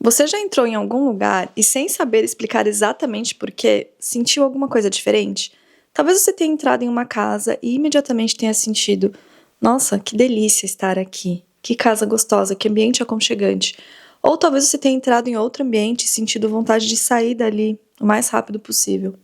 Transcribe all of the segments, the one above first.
Você já entrou em algum lugar e, sem saber explicar exatamente por quê, sentiu alguma coisa diferente? Talvez você tenha entrado em uma casa e imediatamente tenha sentido: nossa, que delícia estar aqui, que casa gostosa, que ambiente aconchegante. Ou talvez você tenha entrado em outro ambiente e sentido vontade de sair dali o mais rápido possível,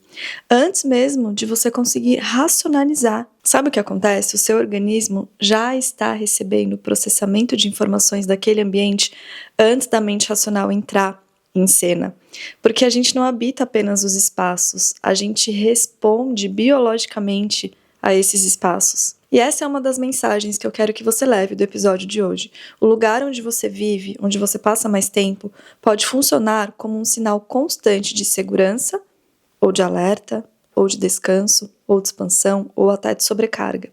antes mesmo de você conseguir racionalizar. Sabe o que acontece? O seu organismo já está recebendo o processamento de informações daquele ambiente antes da mente racional entrar em cena. Porque a gente não habita apenas os espaços, a gente responde biologicamente a esses espaços. E essa é uma das mensagens que eu quero que você leve do episódio de hoje. O lugar onde você vive, onde você passa mais tempo, pode funcionar como um sinal constante de segurança, ou de alerta, ou de descanso, ou de expansão, ou até de sobrecarga.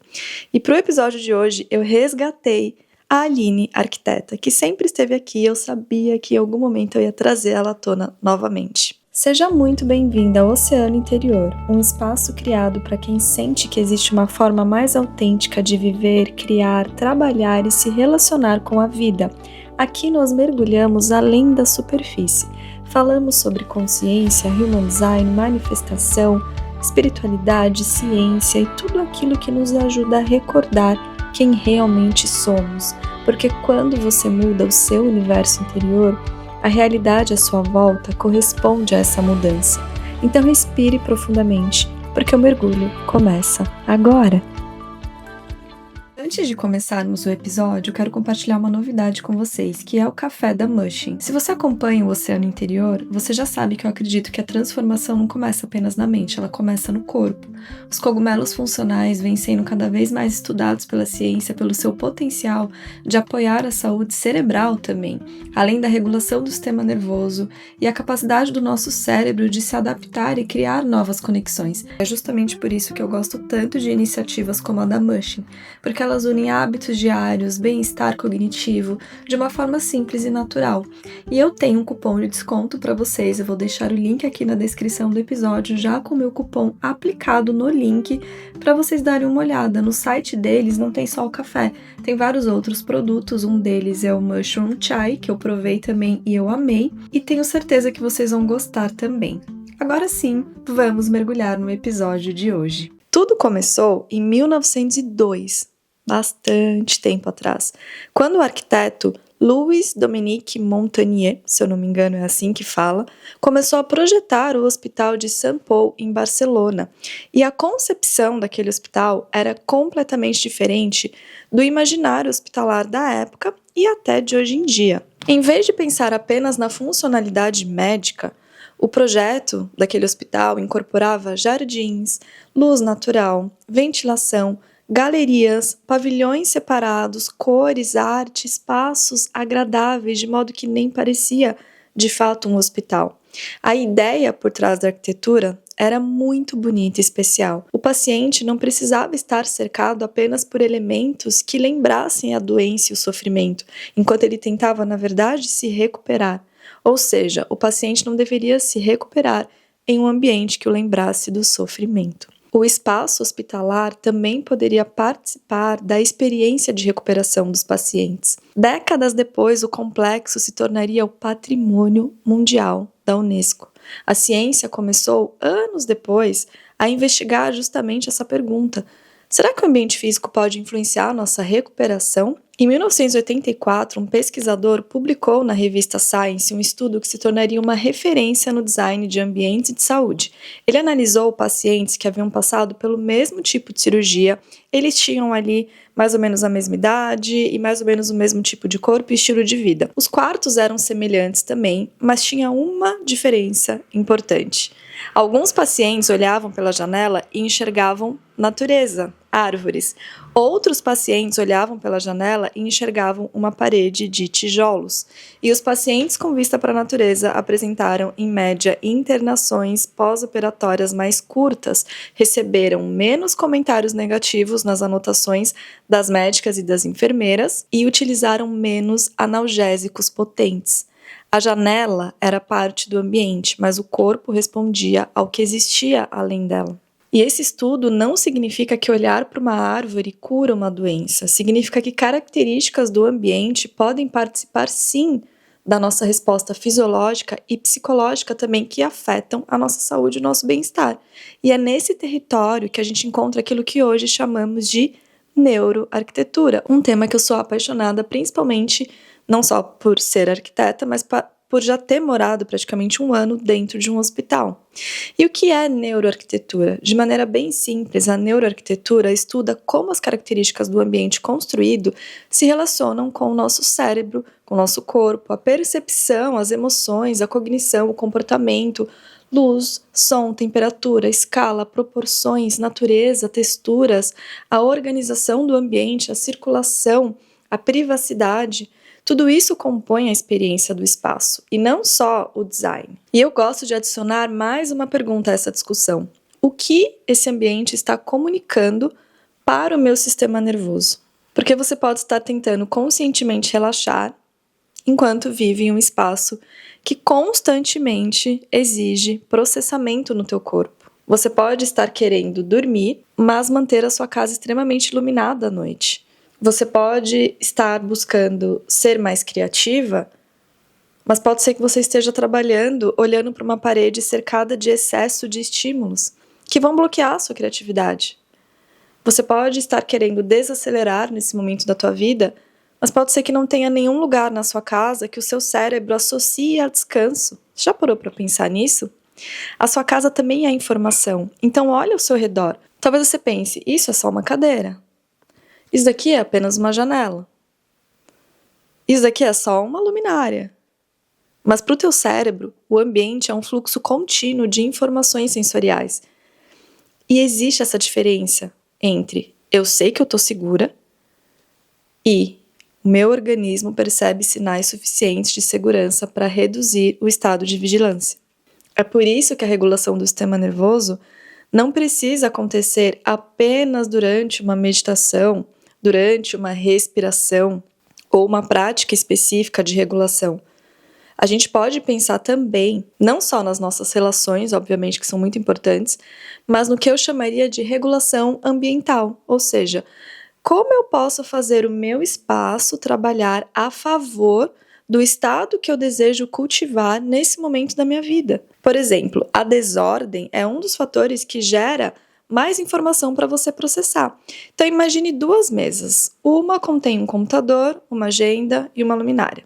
E para o episódio de hoje, eu resgatei a Aline, arquiteta, que sempre esteve aqui e eu sabia que em algum momento eu ia trazer ela à tona novamente. Seja muito bem-vinda ao Oceano Interior, um espaço criado para quem sente que existe uma forma mais autêntica de viver, criar, trabalhar e se relacionar com a vida. Aqui nós mergulhamos além da superfície. Falamos sobre consciência, human design, manifestação, espiritualidade, ciência e tudo aquilo que nos ajuda a recordar quem realmente somos. Porque quando você muda o seu universo interior, a realidade à sua volta corresponde a essa mudança. Então respire profundamente, porque o mergulho começa agora. Antes de começarmos o episódio, eu quero compartilhar uma novidade com vocês, que é o café da Mushing. Se você acompanha o Oceano Interior, você já sabe que eu acredito que a transformação não começa apenas na mente, ela começa no corpo. Os cogumelos funcionais vêm sendo cada vez mais estudados pela ciência pelo seu potencial de apoiar a saúde cerebral também, além da regulação do sistema nervoso e a capacidade do nosso cérebro de se adaptar e criar novas conexões. É justamente por isso que eu gosto tanto de iniciativas como a da Mushing, porque elas unem hábitos diários, bem-estar cognitivo, de uma forma simples e natural. E eu tenho um cupom de desconto para vocês, eu vou deixar o link aqui na descrição do episódio, já com o meu cupom aplicado no link, para vocês darem uma olhada. No site deles não tem só o café, tem vários outros produtos, um deles é o Mushroom Chai, que eu provei também e eu amei, e tenho certeza que vocês vão gostar também. Agora sim, vamos mergulhar no episódio de hoje. Tudo começou em 1902, bastante tempo atrás, quando o arquiteto Louis Dominique Montagnier, se eu não me engano é assim que fala, começou a projetar o Hospital de Saint Paul em Barcelona. E a concepção daquele hospital era completamente diferente do imaginário hospitalar da época e até de hoje em dia. Em vez de pensar apenas na funcionalidade médica, o projeto daquele hospital incorporava jardins, luz natural, ventilação, galerias, pavilhões separados, cores, arte, espaços agradáveis, de modo que nem parecia de fato um hospital. A ideia por trás da arquitetura era muito bonita e especial. O paciente não precisava estar cercado apenas por elementos que lembrassem a doença e o sofrimento, enquanto ele tentava, na verdade, se recuperar. Ou seja, o paciente não deveria se recuperar em um ambiente que o lembrasse do sofrimento. O espaço hospitalar também poderia participar da experiência de recuperação dos pacientes. Décadas depois, o complexo se tornaria o patrimônio mundial da Unesco. A ciência começou, anos depois, a investigar justamente essa pergunta: será que o ambiente físico pode influenciar a nossa recuperação? Em 1984, um pesquisador publicou na revista Science um estudo que se tornaria uma referência no design de ambientes de saúde. Ele analisou pacientes que haviam passado pelo mesmo tipo de cirurgia, eles tinham ali mais ou menos a mesma idade e mais ou menos o mesmo tipo de corpo e estilo de vida. Os quartos eram semelhantes também, mas tinha uma diferença importante. Alguns pacientes olhavam pela janela e enxergavam natureza, árvores. Outros pacientes olhavam pela janela e enxergavam uma parede de tijolos. E os pacientes com vista para a natureza apresentaram, em média, internações pós-operatórias mais curtas, receberam menos comentários negativos nas anotações das médicas e das enfermeiras e utilizaram menos analgésicos potentes. A janela era parte do ambiente, mas o corpo respondia ao que existia além dela. E esse estudo não significa que olhar para uma árvore cura uma doença, significa que características do ambiente podem participar sim da nossa resposta fisiológica e psicológica também que afetam a nossa saúde e o nosso bem-estar. E é nesse território que a gente encontra aquilo que hoje chamamos de neuroarquitetura, um tema que eu sou apaixonada principalmente não só por ser arquiteta, mas por já ter morado praticamente um ano dentro de um hospital. E o que é neuroarquitetura? De maneira bem simples, a neuroarquitetura estuda como as características do ambiente construído se relacionam com o nosso cérebro, com o nosso corpo, a percepção, as emoções, a cognição, o comportamento, luz, som, temperatura, escala, proporções, natureza, texturas, a organização do ambiente, a circulação, a privacidade. Tudo isso compõe a experiência do espaço, e não só o design. E eu gosto de adicionar mais uma pergunta a essa discussão. O que esse ambiente está comunicando para o meu sistema nervoso? Porque você pode estar tentando conscientemente relaxar, enquanto vive em um espaço que constantemente exige processamento no teu corpo. Você pode estar querendo dormir, mas manter a sua casa extremamente iluminada à noite. Você pode estar buscando ser mais criativa, mas pode ser que você esteja trabalhando olhando para uma parede cercada de excesso de estímulos que vão bloquear a sua criatividade. Você pode estar querendo desacelerar nesse momento da tua vida, mas pode ser que não tenha nenhum lugar na sua casa que o seu cérebro associe a descanso. Já parou para pensar nisso? A sua casa também é informação, então olha ao seu redor. Talvez você pense, isso é só uma cadeira. Isso daqui é apenas uma janela. Isso daqui é só uma luminária. Mas para o teu cérebro, o ambiente é um fluxo contínuo de informações sensoriais. E existe essa diferença entre eu sei que eu estou segura e o meu organismo percebe sinais suficientes de segurança para reduzir o estado de vigilância. É por isso que a regulação do sistema nervoso não precisa acontecer apenas durante uma meditação, durante uma respiração ou uma prática específica de regulação. A gente pode pensar também, não só nas nossas relações, obviamente que são muito importantes, mas no que eu chamaria de regulação ambiental, ou seja, como eu posso fazer o meu espaço trabalhar a favor do estado que eu desejo cultivar nesse momento da minha vida. Por exemplo, a desordem é um dos fatores que gera mais informação para você processar. Então imagine duas mesas. Uma contém um computador, uma agenda e uma luminária.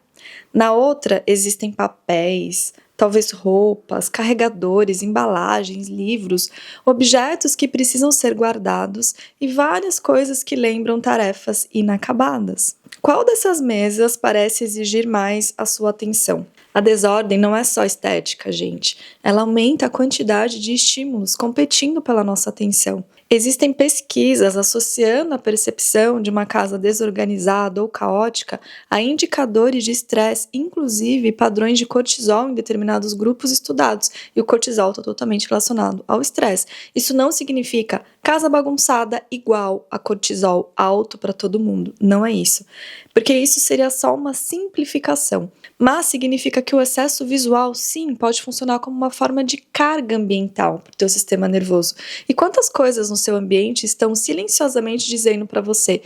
Na outra existem papéis, talvez roupas, carregadores, embalagens, livros, objetos que precisam ser guardados e várias coisas que lembram tarefas inacabadas. Qual dessas mesas parece exigir mais a sua atenção? A desordem não é só estética, gente. Ela aumenta a quantidade de estímulos competindo pela nossa atenção. Existem pesquisas associando a percepção de uma casa desorganizada ou caótica a indicadores de estresse, inclusive padrões de cortisol em determinados grupos estudados. E o cortisol está totalmente relacionado ao estresse. Isso não significa casa bagunçada igual a cortisol alto para todo mundo. Não é isso. Porque isso seria só uma simplificação. Mas significa que o excesso visual, sim, pode funcionar como uma forma de carga ambiental para o teu sistema nervoso. E quantas coisas no seu ambiente estão silenciosamente dizendo para você,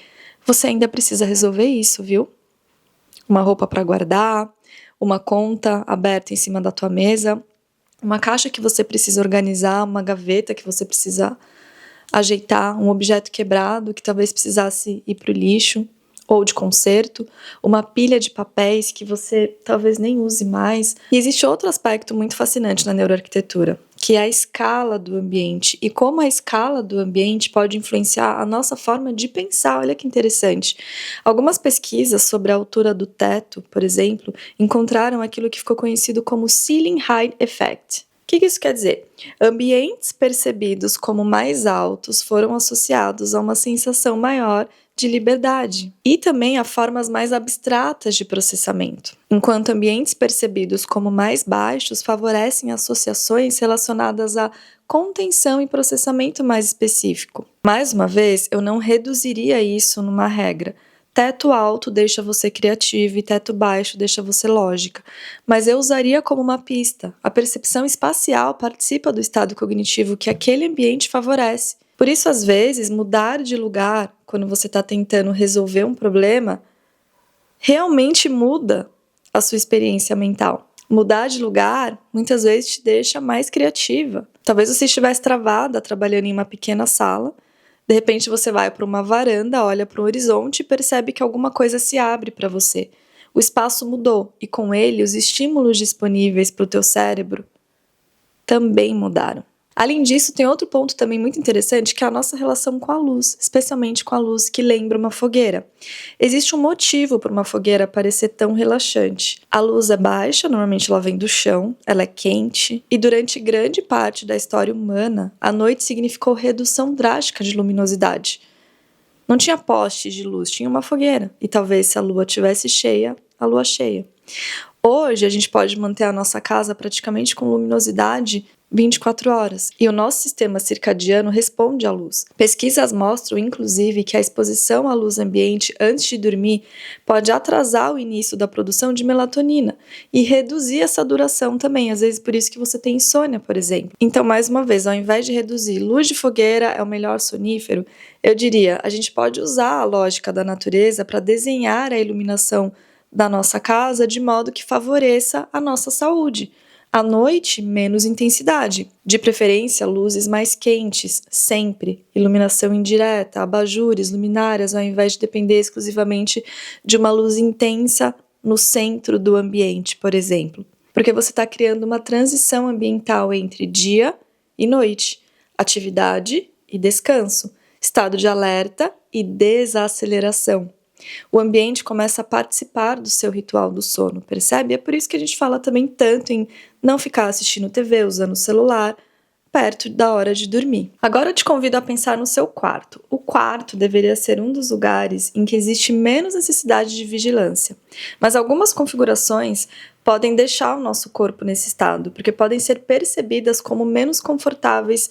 você ainda precisa resolver isso, viu? Uma roupa para guardar, uma conta aberta em cima da tua mesa, uma caixa que você precisa organizar, uma gaveta que você precisa ajeitar, um objeto quebrado que talvez precisasse ir para o lixo ou de conserto, uma pilha de papéis que você talvez nem use mais. E existe outro aspecto muito fascinante na neuroarquitetura, que é a escala do ambiente e como a escala do ambiente pode influenciar a nossa forma de pensar. Olha que interessante. Algumas pesquisas sobre a altura do teto, por exemplo, encontraram aquilo que ficou conhecido como Ceiling Height Effect. O que isso quer dizer? Ambientes percebidos como mais altos foram associados a uma sensação maior de liberdade e também a formas mais abstratas de processamento, enquanto ambientes percebidos como mais baixos favorecem associações relacionadas a contenção e processamento mais específico. Mais uma vez, eu não reduziria isso numa regra. Teto alto deixa você criativo e teto baixo deixa você lógica, mas eu usaria como uma pista. A percepção espacial participa do estado cognitivo que aquele ambiente favorece. Por isso, às vezes, mudar de lugar quando você está tentando resolver um problema realmente muda a sua experiência mental. Mudar de lugar muitas vezes te deixa mais criativa. Talvez você estivesse travada trabalhando em uma pequena sala, de repente você vai para uma varanda, olha para o horizonte e percebe que alguma coisa se abre para você. O espaço mudou e com ele os estímulos disponíveis para o teu cérebro também mudaram. Além disso, tem outro ponto também muito interessante, que é a nossa relação com a luz, especialmente com a luz que lembra uma fogueira. Existe um motivo para uma fogueira parecer tão relaxante. A luz é baixa, normalmente ela vem do chão, ela é quente, e durante grande parte da história humana, a noite significou redução drástica de luminosidade. Não tinha postes de luz, tinha uma fogueira, e talvez se a lua tivesse cheia, a lua cheia. Hoje a gente pode manter a nossa casa praticamente com luminosidade 24 horas, e o nosso sistema circadiano responde à luz. Pesquisas mostram, inclusive, que a exposição à luz ambiente antes de dormir pode atrasar o início da produção de melatonina e reduzir essa duração também, às vezes por isso que você tem insônia, por exemplo. Então, mais uma vez, ao invés de reduzir luz de fogueira é o melhor sonífero, eu diria, a gente pode usar a lógica da natureza para desenhar a iluminação da nossa casa de modo que favoreça a nossa saúde. À noite, menos intensidade. De preferência, luzes mais quentes, sempre. Iluminação indireta, abajures, luminárias, ao invés de depender exclusivamente de uma luz intensa no centro do ambiente, por exemplo. Porque você está criando uma transição ambiental entre dia e noite, atividade e descanso, estado de alerta e desaceleração. O ambiente começa a participar do seu ritual do sono, percebe? É por isso que a gente fala também tanto em não ficar assistindo TV, usando o celular, perto da hora de dormir. Agora eu te convido a pensar no seu quarto. O quarto deveria ser um dos lugares em que existe menos necessidade de vigilância, mas algumas configurações podem deixar o nosso corpo nesse estado, porque podem ser percebidas como menos confortáveis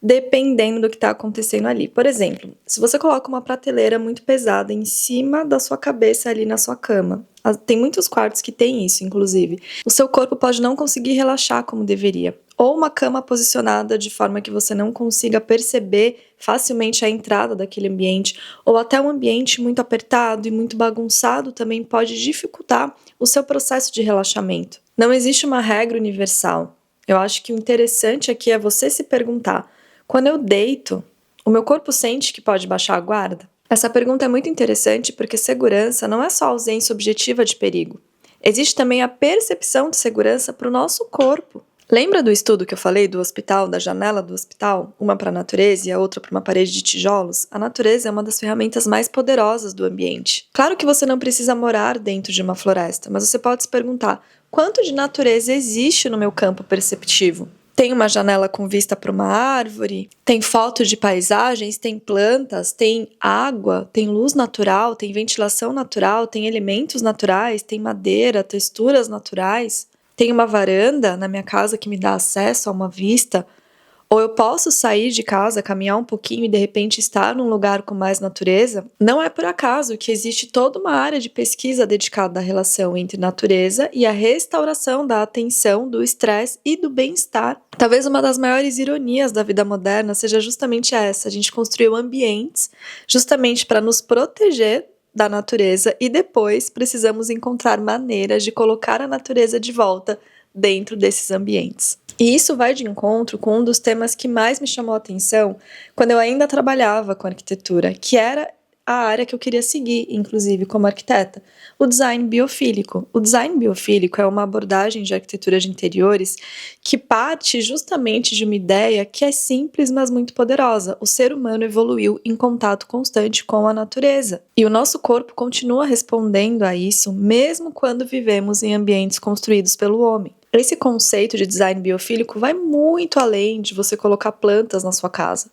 dependendo do que está acontecendo ali. Por exemplo, se você coloca uma prateleira muito pesada em cima da sua cabeça ali na sua cama, tem muitos quartos que tem isso, inclusive, o seu corpo pode não conseguir relaxar como deveria. Ou uma cama posicionada de forma que você não consiga perceber facilmente a entrada daquele ambiente, ou até um ambiente muito apertado e muito bagunçado também pode dificultar o seu processo de relaxamento. Não existe uma regra universal. Eu acho que o interessante aqui é você se perguntar: quando eu deito, o meu corpo sente que pode baixar a guarda? Essa pergunta é muito interessante porque segurança não é só ausência objetiva de perigo. Existe também a percepção de segurança para o nosso corpo. Lembra do estudo que eu falei do hospital, da janela do hospital? Uma para a natureza e a outra para uma parede de tijolos? A natureza é uma das ferramentas mais poderosas do ambiente. Claro que você não precisa morar dentro de uma floresta, mas você pode se perguntar: quanto de natureza existe no meu campo perceptivo? Tem uma janela com vista para uma árvore, tem fotos de paisagens, tem plantas, tem água, tem luz natural, tem ventilação natural, tem elementos naturais, tem madeira, texturas naturais. Tem uma varanda na minha casa que me dá acesso a uma vista. Ou eu posso sair de casa, caminhar um pouquinho e de repente estar num lugar com mais natureza? Não é por acaso que existe toda uma área de pesquisa dedicada à relação entre natureza e a restauração da atenção, do estresse e do bem-estar. Talvez uma das maiores ironias da vida moderna seja justamente essa: a gente construiu ambientes justamente para nos proteger da natureza e depois precisamos encontrar maneiras de colocar a natureza de volta dentro desses ambientes. E isso vai de encontro com um dos temas que mais me chamou a atenção quando eu ainda trabalhava com arquitetura, que era a área que eu queria seguir, inclusive como arquiteta, o design biofílico. O design biofílico é uma abordagem de arquitetura de interiores que parte justamente de uma ideia que é simples, mas muito poderosa. O ser humano evoluiu em contato constante com a natureza. E o nosso corpo continua respondendo a isso, mesmo quando vivemos em ambientes construídos pelo homem. Esse conceito de design biofílico vai muito além de você colocar plantas na sua casa.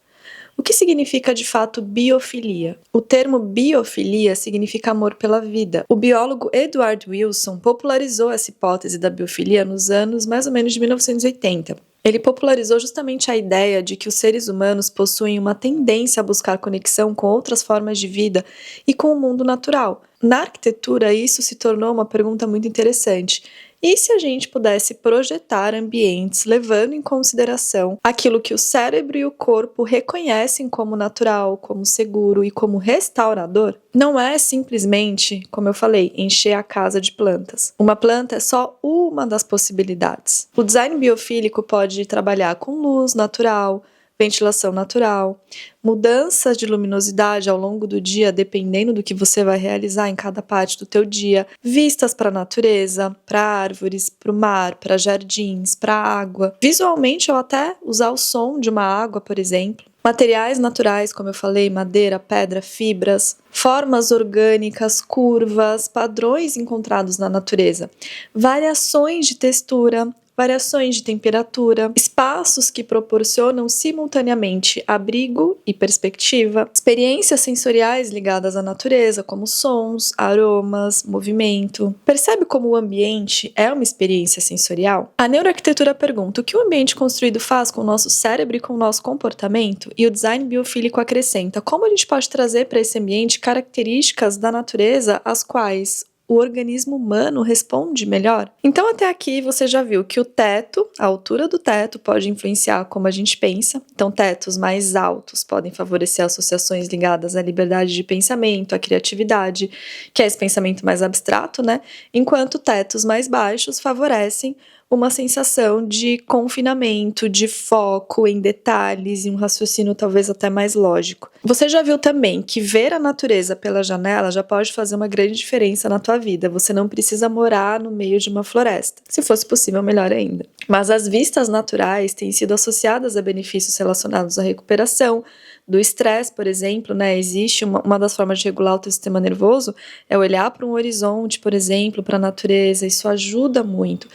O que significa de fato biofilia? O termo biofilia significa amor pela vida. O biólogo Edward Wilson popularizou essa hipótese da biofilia nos anos mais ou menos de 1980. Ele popularizou justamente a ideia de que os seres humanos possuem uma tendência a buscar conexão com outras formas de vida e com o mundo natural. Na arquitetura, isso se tornou uma pergunta muito interessante. E se a gente pudesse projetar ambientes levando em consideração aquilo que o cérebro e o corpo reconhecem como natural, como seguro e como restaurador? Não é simplesmente, como eu falei, encher a casa de plantas. Uma planta é só uma das possibilidades. O design biofílico pode trabalhar com luz natural, ventilação natural, mudanças de luminosidade ao longo do dia, dependendo do que você vai realizar em cada parte do teu dia, vistas para a natureza, para árvores, para o mar, para jardins, para a água. Visualmente, ou até usar o som de uma água, por exemplo. Materiais naturais, como eu falei, madeira, pedra, fibras, formas orgânicas, curvas, padrões encontrados na natureza, variações de textura, variações de temperatura, espaços que proporcionam simultaneamente abrigo e perspectiva, experiências sensoriais ligadas à natureza, como sons, aromas, movimento. Percebe como o ambiente é uma experiência sensorial? A neuroarquitetura pergunta o que o ambiente construído faz com o nosso cérebro e com o nosso comportamento, e o design biofílico acrescenta como a gente pode trazer para esse ambiente características da natureza às quais o organismo humano responde melhor. Então, até aqui você já viu que o teto, a altura do teto, pode influenciar como a gente pensa. Então, tetos mais altos podem favorecer associações ligadas à liberdade de pensamento, à criatividade, que é esse pensamento mais abstrato, né? Enquanto tetos mais baixos favorecem uma sensação de confinamento, de foco em detalhes e um raciocínio talvez até mais lógico. Você já viu também que ver a natureza pela janela já pode fazer uma grande diferença na tua vida. Você não precisa morar no meio de uma floresta. Se fosse possível, melhor ainda. Mas as vistas naturais têm sido associadas a benefícios relacionados à recuperação do estresse, por exemplo, né? Existe uma das formas de regular o teu sistema nervoso é olhar para um horizonte, por exemplo, para a natureza. Isso ajuda muito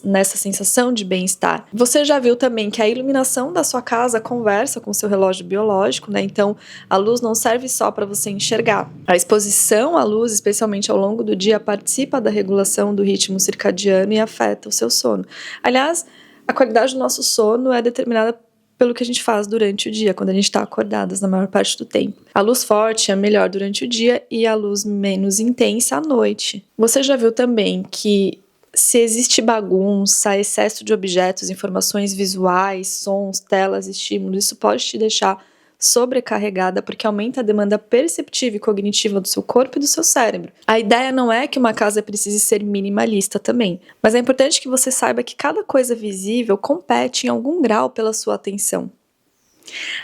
nessa sensação de bem-estar. Você já viu também que a iluminação da sua casa conversa com o seu relógio biológico, né? Então, a luz não serve só para você enxergar. A exposição à luz, especialmente ao longo do dia, participa da regulação do ritmo circadiano e afeta o seu sono. Aliás, a qualidade do nosso sono é determinada pelo que a gente faz durante o dia, quando a gente está acordadas na maior parte do tempo. A luz forte é melhor durante o dia e a luz menos intensa à noite. Você já viu também que se existe bagunça, excesso de objetos, informações visuais, sons, telas, estímulos, isso pode te deixar sobrecarregada porque aumenta a demanda perceptiva e cognitiva do seu corpo e do seu cérebro. A ideia não é que uma casa precise ser minimalista também, mas é importante que você saiba que cada coisa visível compete em algum grau pela sua atenção.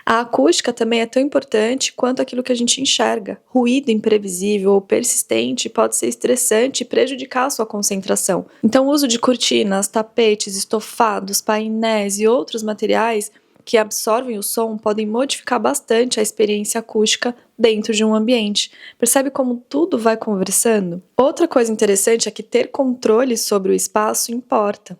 A acústica também é tão importante quanto aquilo que a gente enxerga. Ruído imprevisível ou persistente pode ser estressante e prejudicar a sua concentração. Então, o uso de cortinas, tapetes, estofados, painéis e outros materiais que absorvem o som podem modificar bastante a experiência acústica dentro de um ambiente. Percebe como tudo vai conversando? Outra coisa interessante é que ter controle sobre o espaço importa.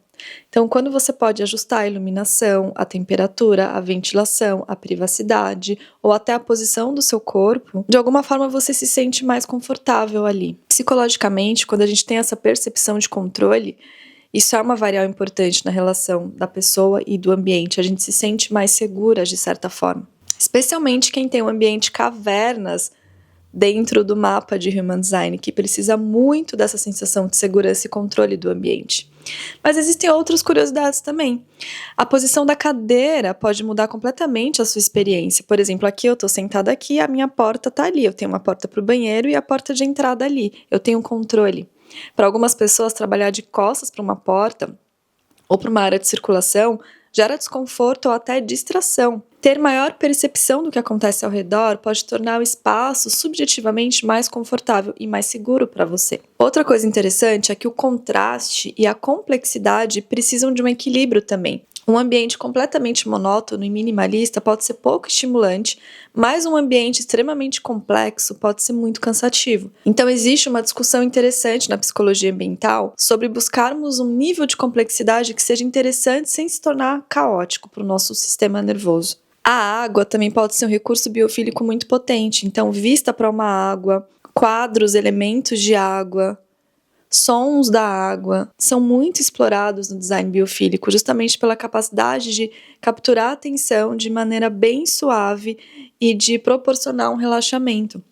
Então, quando você pode ajustar a iluminação, a temperatura, a ventilação, a privacidade ou até a posição do seu corpo, de alguma forma você se sente mais confortável ali. Psicologicamente, quando a gente tem essa percepção de controle, isso é uma variável importante na relação da pessoa e do ambiente. A gente se sente mais segura, de certa forma. Especialmente quem tem um ambiente cavernas dentro do mapa de Human Design, que precisa muito dessa sensação de segurança e controle do ambiente. Mas existem outras curiosidades também. A posição da cadeira pode mudar completamente a sua experiência. Por exemplo, aqui eu estou sentada aqui, a minha porta está ali. Eu tenho uma porta para o banheiro e a porta de entrada ali. Eu tenho um controle. Para algumas pessoas, trabalhar de costas para uma porta ou para uma área de circulação gera desconforto ou até distração. Ter maior percepção do que acontece ao redor pode tornar o espaço subjetivamente mais confortável e mais seguro para você. Outra coisa interessante é que o contraste e a complexidade precisam de um equilíbrio também. Um ambiente completamente monótono e minimalista pode ser pouco estimulante, mas um ambiente extremamente complexo pode ser muito cansativo. Então existe uma discussão interessante na psicologia ambiental sobre buscarmos um nível de complexidade que seja interessante sem se tornar caótico para o nosso sistema nervoso. A água também pode ser um recurso biofílico muito potente, então vista para uma água, quadros, elementos de água, sons da água são muito explorados no design biofílico, justamente pela capacidade de capturar a atenção de maneira bem suave e de proporcionar um relaxamento.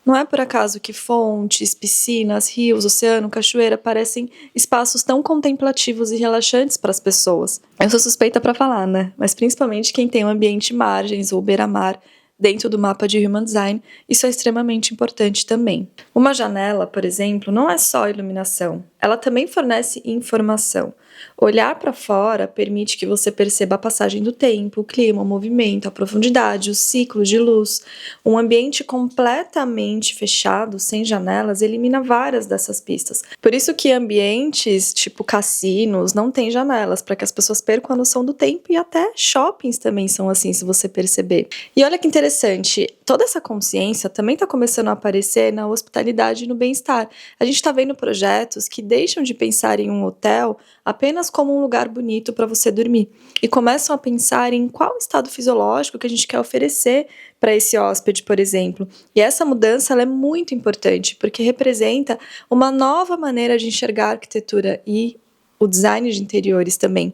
Não é por acaso que fontes, piscinas, rios, oceano, cachoeira parecem espaços tão contemplativos e relaxantes para as pessoas. Eu sou suspeita para falar, né? Mas principalmente quem tem um ambiente margens ou beira-mar dentro do mapa de Human Design, isso é extremamente importante também. Uma janela, por exemplo, não é só iluminação, ela também fornece informação. Olhar para fora permite que você perceba a passagem do tempo, o clima, o movimento, a profundidade, os ciclos de luz. Um ambiente completamente fechado, sem janelas, elimina várias dessas pistas. Por isso que ambientes tipo cassinos não têm janelas, para que as pessoas percam a noção do tempo, e até shoppings também são assim, se você perceber. E olha que interessante, toda essa consciência também está começando a aparecer na hospitalidade e no bem-estar. A gente está vendo projetos que deixam de pensar em um hotel apenas como um lugar bonito para você dormir e começam a pensar em qual estado fisiológico que a gente quer oferecer para esse hóspede, por exemplo. E essa mudança ela é muito importante porque representa uma nova maneira de enxergar a arquitetura e o design de interiores também.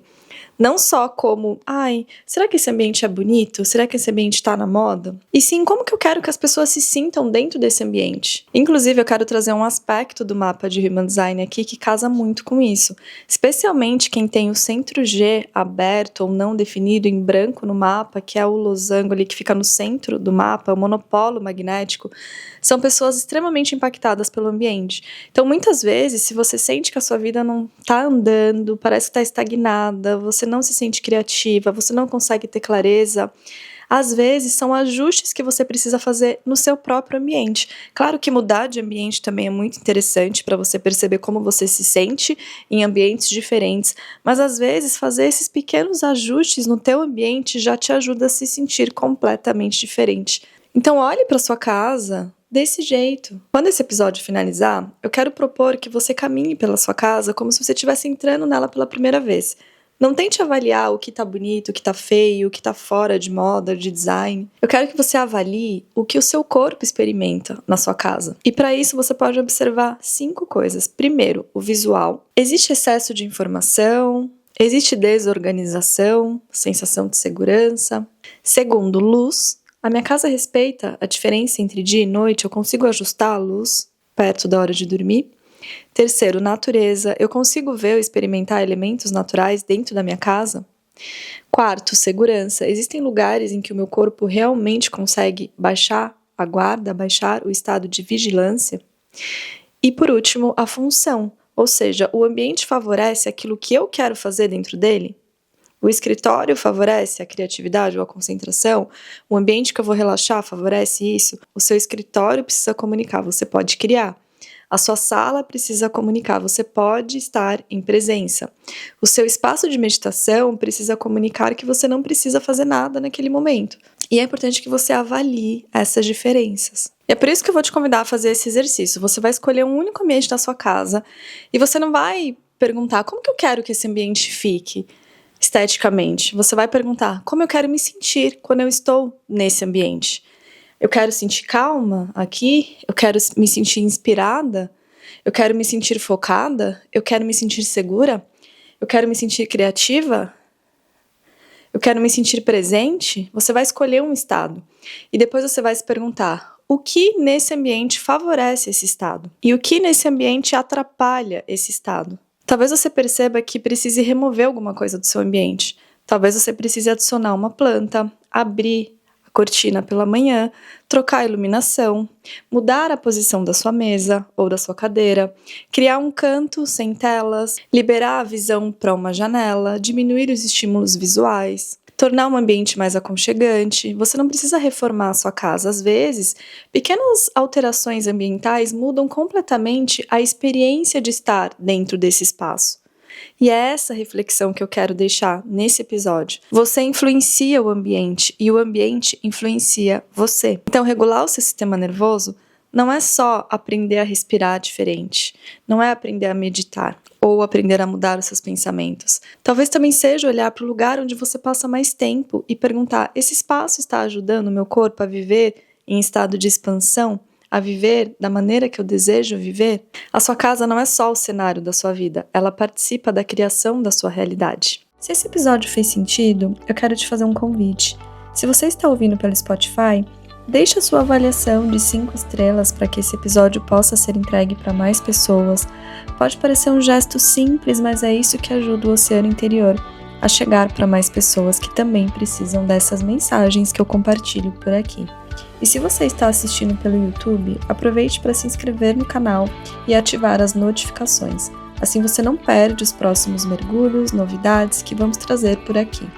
Não só como, será que esse ambiente é bonito? Será que esse ambiente está na moda? E sim, como que eu quero que as pessoas se sintam dentro desse ambiente? Inclusive, eu quero trazer um aspecto do mapa de Human Design aqui que casa muito com isso. Especialmente quem tem o centro G aberto ou não definido em branco no mapa, que é o losango ali que fica no centro do mapa, o monopolo magnético, são pessoas extremamente impactadas pelo ambiente. Então, muitas vezes, se você sente que a sua vida não está andando, parece que está estagnada, você não se sente criativa, você não consegue ter clareza, às vezes são ajustes que você precisa fazer no seu próprio ambiente. Claro que mudar de ambiente também é muito interessante para você perceber como você se sente em ambientes diferentes, mas às vezes fazer esses pequenos ajustes no teu ambiente já te ajuda a se sentir completamente diferente. Então olhe para sua casa desse jeito. Quando esse episódio finalizar, eu quero propor que você caminhe pela sua casa como se você estivesse entrando nela pela primeira vez. Não tente avaliar o que tá bonito, o que tá feio, o que tá fora de moda, de design. Eu quero que você avalie o que o seu corpo experimenta na sua casa. E para isso você pode observar 5 coisas. Primeiro, o visual. Existe excesso de informação, existe desorganização, sensação de segurança. Segundo, luz. A minha casa respeita a diferença entre dia e noite, eu consigo ajustar a luz perto da hora de dormir. Terceiro, natureza. Eu consigo ver ou experimentar elementos naturais dentro da minha casa? Quarto, segurança. Existem lugares em que o meu corpo realmente consegue baixar a guarda, baixar o estado de vigilância? E por último, a função. Ou seja, o ambiente favorece aquilo que eu quero fazer dentro dele? O escritório favorece a criatividade ou a concentração? O ambiente que eu vou relaxar favorece isso? O seu escritório precisa comunicar, você pode criar. A sua sala precisa comunicar, você pode estar em presença. O seu espaço de meditação precisa comunicar que você não precisa fazer nada naquele momento. E é importante que você avalie essas diferenças. E é por isso que eu vou te convidar a fazer esse exercício. Você vai escolher um único ambiente da sua casa e você não vai perguntar como que eu quero que esse ambiente fique esteticamente. Você vai perguntar como eu quero me sentir quando eu estou nesse ambiente. Eu quero sentir calma aqui, eu quero me sentir inspirada, eu quero me sentir focada, eu quero me sentir segura, eu quero me sentir criativa, eu quero me sentir presente. Você vai escolher um estado e depois você vai se perguntar o que nesse ambiente favorece esse estado e o que nesse ambiente atrapalha esse estado. Talvez você perceba que precise remover alguma coisa do seu ambiente, talvez você precise adicionar uma planta, abrir cortina pela manhã, trocar a iluminação, mudar a posição da sua mesa ou da sua cadeira, criar um canto sem telas, liberar a visão para uma janela, diminuir os estímulos visuais, tornar um ambiente mais aconchegante. Você não precisa reformar a sua casa. Às vezes, pequenas alterações ambientais mudam completamente a experiência de estar dentro desse espaço. E é essa reflexão que eu quero deixar nesse episódio. Você influencia o ambiente e o ambiente influencia você. Então, regular o seu sistema nervoso não é só aprender a respirar diferente, não é aprender a meditar ou aprender a mudar os seus pensamentos. Talvez também seja olhar para o lugar onde você passa mais tempo e perguntar: esse espaço está ajudando o meu corpo a viver em estado de expansão? A viver da maneira que eu desejo viver? A sua casa não é só o cenário da sua vida, ela participa da criação da sua realidade. Se esse episódio fez sentido, eu quero te fazer um convite. Se você está ouvindo pelo Spotify, Deixe a sua avaliação de 5 estrelas para que esse episódio possa ser entregue para mais pessoas. Pode parecer um gesto simples, mas é isso que ajuda o Oceano Interior a chegar para mais pessoas que também precisam dessas mensagens que eu compartilho por aqui. E se você está assistindo pelo YouTube, aproveite para se inscrever no canal e ativar as notificações. Assim você não perde os próximos mergulhos, novidades que vamos trazer por aqui.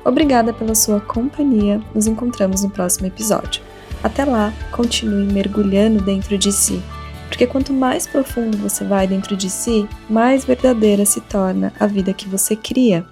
Obrigada pela sua companhia, nos encontramos no próximo episódio. Até lá, continue mergulhando dentro de si, porque quanto mais profundo você vai dentro de si, mais verdadeira se torna a vida que você cria.